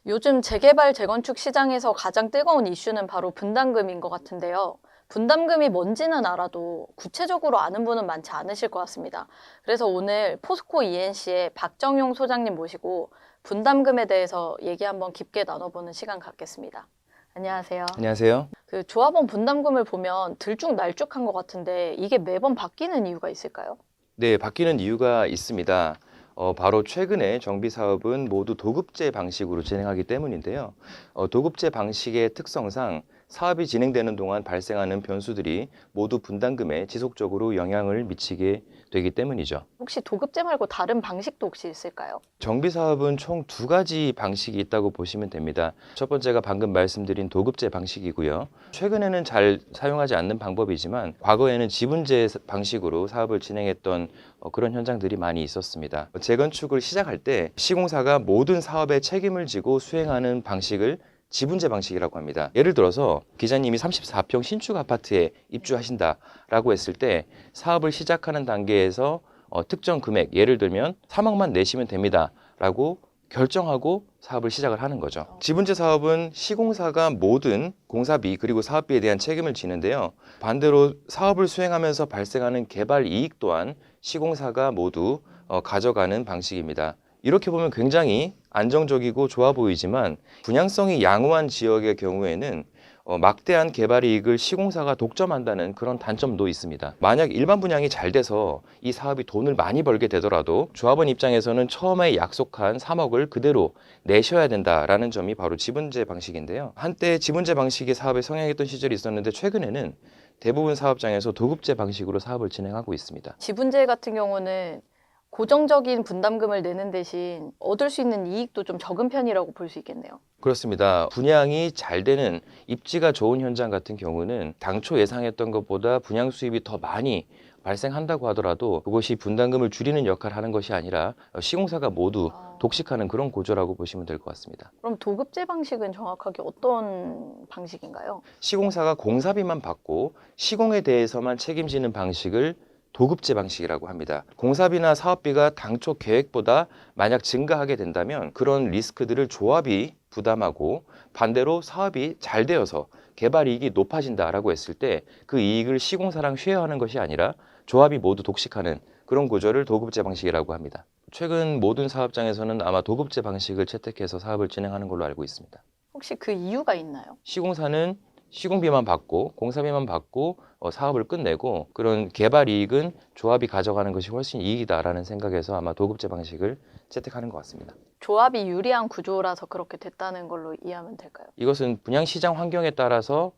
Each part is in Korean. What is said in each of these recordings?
요즘 재개발, 재건축 시장에서 가장 뜨거운 이슈는 바로 분담금인 것 같은데요. 분담금이 뭔지는 알아도 구체적으로 아는 분은 많지 않으실 것 같습니다. 그래서 오늘 포스코 ENC의 박정용 소장님 모시고 분담금에 대해서 얘기 한번 깊게 나눠보는 시간 갖겠습니다. 안녕하세요. 안녕하세요. 그 조합원 분담금을 보면 들쭉날쭉한 것 같은데 이게 매번 바뀌는 이유가 있을까요? 네, 바뀌는 이유가 있습니다. 바로 최근에 정비 사업은 모두 도급제 방식으로 진행하기 때문인데요. 도급제 방식의 특성상 사업이 진행되는 동안 발생하는 변수들이 모두 분담금에 지속적으로 영향을 미치게 되기 때문이죠. 혹시 도급제 말고 다른 방식도 혹시 있을까요? 정비 사업은 총 두 가지 방식이 있다고 보시면 됩니다. 첫 번째가 방금 말씀드린 도급제 방식이고요. 최근에는 잘 사용하지 않는 방법이지만 과거에는 지분제 방식으로 사업을 진행했던 그런 현장들이 많이 있었습니다. 재건축을 시작할 때 시공사가 모든 사업에 책임을 지고 수행하는 방식을 지분제 방식이라고 합니다. 예를 들어서 기자님이 34평 신축 아파트에 입주하신다라고 했을 때 사업을 시작하는 단계에서 특정 금액, 예를 들면 3억만 내시면 됩니다라고 결정하고 사업을 시작을 하는 거죠. 지분제 사업은 시공사가 모든 공사비 그리고 사업비에 대한 책임을 지는데요. 반대로 사업을 수행하면서 발생하는 개발 이익 또한 시공사가 모두 가져가는 방식입니다. 이렇게 보면 굉장히 안정적이고 좋아 보이지만 분양성이 양호한 지역의 경우에는 막대한 개발 이익을 시공사가 독점한다는 그런 단점도 있습니다. 만약 일반 분양이 잘 돼서 이 사업이 돈을 많이 벌게 되더라도 조합원 입장에서는 처음에 약속한 3억을 그대로 내셔야 된다라는 점이 바로 지분제 방식인데요. 한때 지분제 방식의 사업에 성행했던 시절이 있었는데 최근에는 대부분 사업장에서 도급제 방식으로 사업을 진행하고 있습니다. 지분제 같은 경우는 고정적인 분담금을 내는 대신 얻을 수 있는 이익도 좀 적은 편이라고 볼 수 있겠네요. 그렇습니다. 분양이 잘 되는 입지가 좋은 현장 같은 경우는 당초 예상했던 것보다 분양 수입이 더 많이 발생한다고 하더라도 그것이 분담금을 줄이는 역할을 하는 것이 아니라 시공사가 모두 독식하는 그런 구조라고 보시면 될 것 같습니다. 그럼 도급제 방식은 정확하게 어떤 방식인가요? 시공사가 공사비만 받고 시공에 대해서만 책임지는 방식을 도급제 방식이라고 합니다. 공사비나 사업비가 당초 계획보다 만약 증가하게 된다면 그런 리스크들을 조합이 부담하고 반대로 사업이 잘 되어서 개발 이익이 높아진다라고 했을 때 그 이익을 시공사랑 쉐어하는 것이 아니라 조합이 모두 독식하는 그런 구조를 도급제 방식이라고 합니다. 최근 모든 사업장에서는 아마 도급제 방식을 채택해서 사업을 진행하는 걸로 알고 있습니다. 혹시 그 이유가 있나요? 시공사는 시공비만 받고 공사비만 받고 사업을 끝내고 그런 개발 이익은 조합이 가져가는 것이 훨씬 이익이다라는 생각에서 아마 도급제 방식을 채택하는 것 같습니다. 조합이 유리한 구조라서 그렇게 됐다는 걸로 이해하면 될까요? 이것은 분양시장 환경에 따라서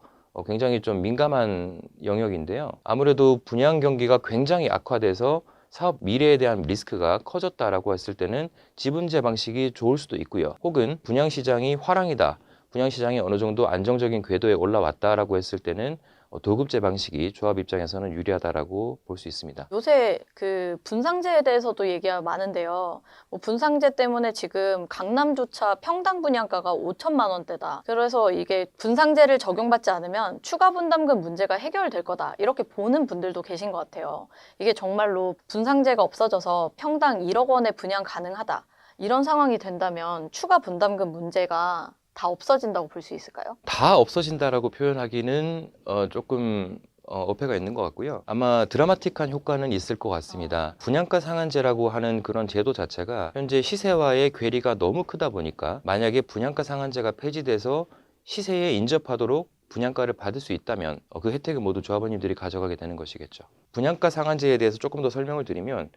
굉장히 좀 민감한 영역인데요. 아무래도 분양 경기가 굉장히 악화돼서 사업 미래에 대한 리스크가 커졌다라고 했을 때는 지분제 방식이 좋을 수도 있고요. 혹은 분양시장이 화랑이다. 분양시장이 어느 정도 안정적인 궤도에 올라왔다라고 했을 때는 도급제 방식이 조합 입장에서는 유리하다라고 볼 수 있습니다. 요새 그 분상제에 대해서도 얘기가 많은데요. 뭐 분상제 때문에 지금 강남조차 평당 분양가가 5천만 원대다. 그래서 이게 분상제를 적용받지 않으면 추가 분담금 문제가 해결될 거다. 이렇게 보는 분들도 계신 것 같아요. 이게 정말로 분상제가 없어져서 평당 1억 원에 분양 가능하다. 이런 상황이 된다면 추가 분담금 문제가 다 없어진다고 볼 수 있을까요? 다 없어진다라고 표현하기는 조금 어폐가 있는 것 같고요. 아마 드라마틱한 효과는 있을 것 같습니다. 분양가 상한제라고 하는 그런 제도 자체가 현재 시세와의 괴리가 너무 크다 보니까 만약에 분양가 상한제가 폐지돼서 시세에 인접하도록 분양가를 받을 수 있다면 그 혜택을 모두 조합원님들이 가져가게 되는 것이겠죠. 분양가 상한제에 대해서 조금 더 설명을 드리면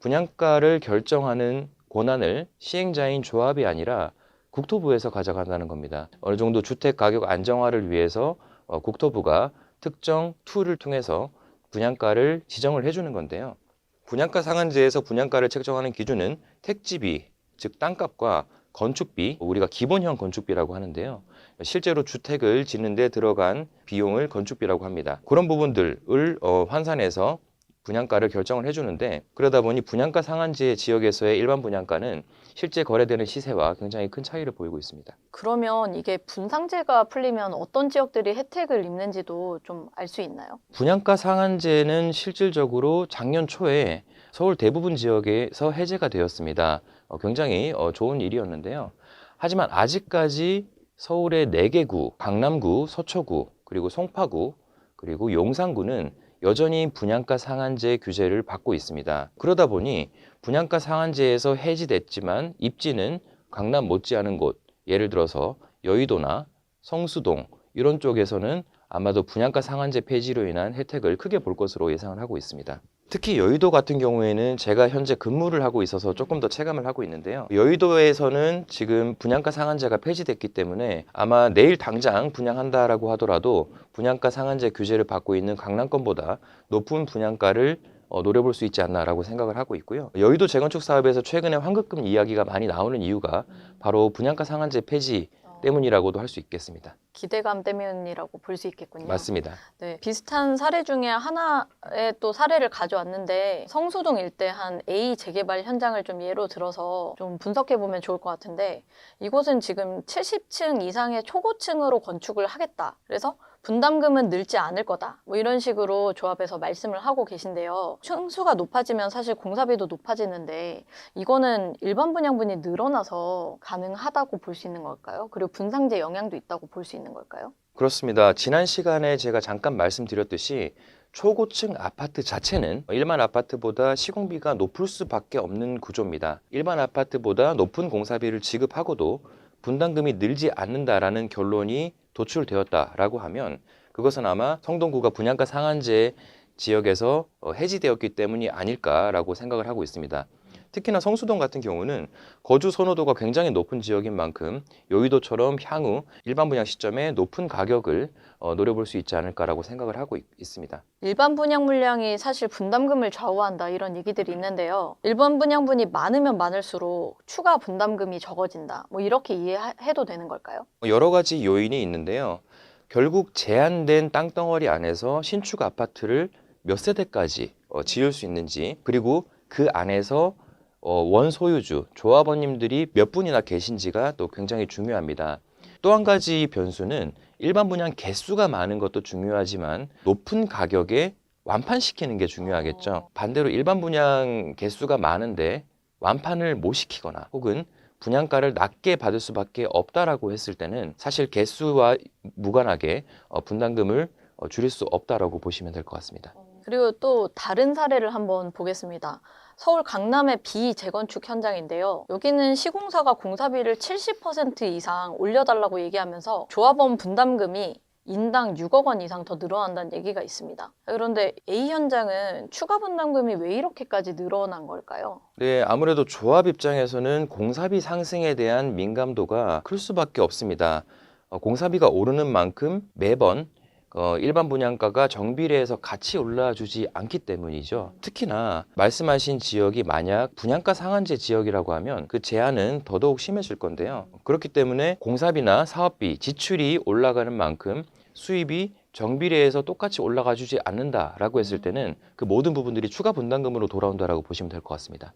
분양가를 결정하는 권한을 시행자인 조합이 아니라 국토부에서 가져간다는 겁니다. 어느 정도 주택 가격 안정화를 위해서 국토부가 특정 툴을 통해서 분양가를 지정을 해주는 건데요. 분양가 상한제에서 분양가를 책정하는 기준은 택지비, 즉 땅값과 건축비, 우리가 기본형 건축비라고 하는데요. 실제로 주택을 짓는 데 들어간 비용을 건축비라고 합니다. 그런 부분들을 환산해서 분양가를 결정을 해주는데 그러다 보니 분양가 상한제 지역에서의 일반 분양가는 실제 거래되는 시세와 굉장히 큰 차이를 보이고 있습니다. 그러면 이게 분상제가 풀리면 어떤 지역들이 혜택을 입는지도 좀 알 수 있나요? 분양가 상한제는 실질적으로 작년 초에 서울 대부분 지역에서 해제가 되었습니다. 굉장히 좋은 일이었는데요. 하지만 아직까지 서울의 4개 구, 강남구, 서초구, 그리고 송파구, 그리고 용산구는 여전히 분양가 상한제 규제를 받고 있습니다. 그러다 보니 분양가 상한제에서 해지됐지만 입지는 강남 못지않은 곳, 예를 들어서 여의도나 성수동 이런 쪽에서는 아마도 분양가 상한제 폐지로 인한 혜택을 크게 볼 것으로 예상을 하고 있습니다. 특히 여의도 같은 경우에는 제가 현재 근무를 하고 있어서 조금 더 체감을 하고 있는데요. 여의도에서는 지금 분양가 상한제가 폐지됐기 때문에 아마 내일 당장 분양한다라고 하더라도 분양가 상한제 규제를 받고 있는 강남권보다 높은 분양가를 노려볼 수 있지 않나라고 생각을 하고 있고요. 여의도 재건축 사업에서 최근에 환급금 이야기가 많이 나오는 이유가 바로 분양가 상한제 폐지 때문이라고도 할 수 있겠습니다. 기대감 때문이라고 볼 수 있겠군요. 맞습니다. 네, 비슷한 사례 중에 하나의 또 사례를 가져왔는데 성수동 일대 한 A 재개발 현장을 좀 예로 들어서 좀 분석해 보면 좋을 것 같은데 이곳은 지금 70층 이상의 초고층으로 건축을 하겠다. 그래서 분담금은 늘지 않을 거다. 뭐 이런 식으로 조합에서 말씀을 하고 계신데요. 층수가 높아지면 사실 공사비도 높아지는데 이거는 일반 분양분이 늘어나서 가능하다고 볼 수 있는 걸까요? 그리고 분상제 영향도 있다고 볼 수 있는 걸까요? 그렇습니다. 지난 시간에 제가 잠깐 말씀드렸듯이 초고층 아파트 자체는 일반 아파트보다 시공비가 높을 수밖에 없는 구조입니다. 일반 아파트보다 높은 공사비를 지급하고도 분담금이 늘지 않는다라는 결론이 도출되었다라고 하면 그것은 아마 성동구가 분양가 상한제 지역에서 해지되었기 때문이 아닐까라고 생각을 하고 있습니다. 특히나 성수동 같은 경우는 거주 선호도가 굉장히 높은 지역인 만큼 여의도처럼 향후 일반 분양 시점에 높은 가격을 노려볼 수 있지 않을까라고 생각을 하고 있습니다. 일반 분양 물량이 사실 분담금을 좌우한다 이런 얘기들이 있는데요. 일반 분양분이 많으면 많을수록 추가 분담금이 적어진다. 뭐 이렇게 이해해도 되는 걸까요? 여러 가지 요인이 있는데요. 결국 제한된 땅덩어리 안에서 신축 아파트를 몇 세대까지 지을 수 있는지 그리고 그 안에서 원소유주, 조합원님들이 몇 분이나 계신지가 또 굉장히 중요합니다. 또 한 가지 변수는 일반 분양 개수가 많은 것도 중요하지만 높은 가격에 완판시키는 게 중요하겠죠. 반대로 일반 분양 개수가 많은데 완판을 못 시키거나 혹은 분양가를 낮게 받을 수밖에 없다라고 했을 때는 사실 개수와 무관하게 분담금을 줄일 수 없다라고 보시면 될 것 같습니다. 그리고 또 다른 사례를 한번 보겠습니다. 서울 강남의 비재건축 현장인데요. 여기는 시공사가 공사비를 70% 이상 올려달라고 얘기하면서 조합원 분담금이 인당 6억 원 이상 더 늘어난다는 얘기가 있습니다. 그런데 A 현장은 추가 분담금이 왜 이렇게까지 늘어난 걸까요? 네, 아무래도 조합 입장에서는 공사비 상승에 대한 민감도가 클 수밖에 없습니다. 공사비가 오르는 만큼 매번 일반 분양가가 정비례해서 같이 올라주지 않기 때문이죠. 특히나 말씀하신 지역이 만약 분양가 상한제 지역이라고 하면 그 제한은 더더욱 심해질 건데요. 그렇기 때문에 공사비나 사업비, 지출이 올라가는 만큼 수입이 정비례해서 똑같이 올라가 주지 않는다라고 했을 때는 그 모든 부분들이 추가 분담금으로 돌아온다라고 보시면 될 것 같습니다.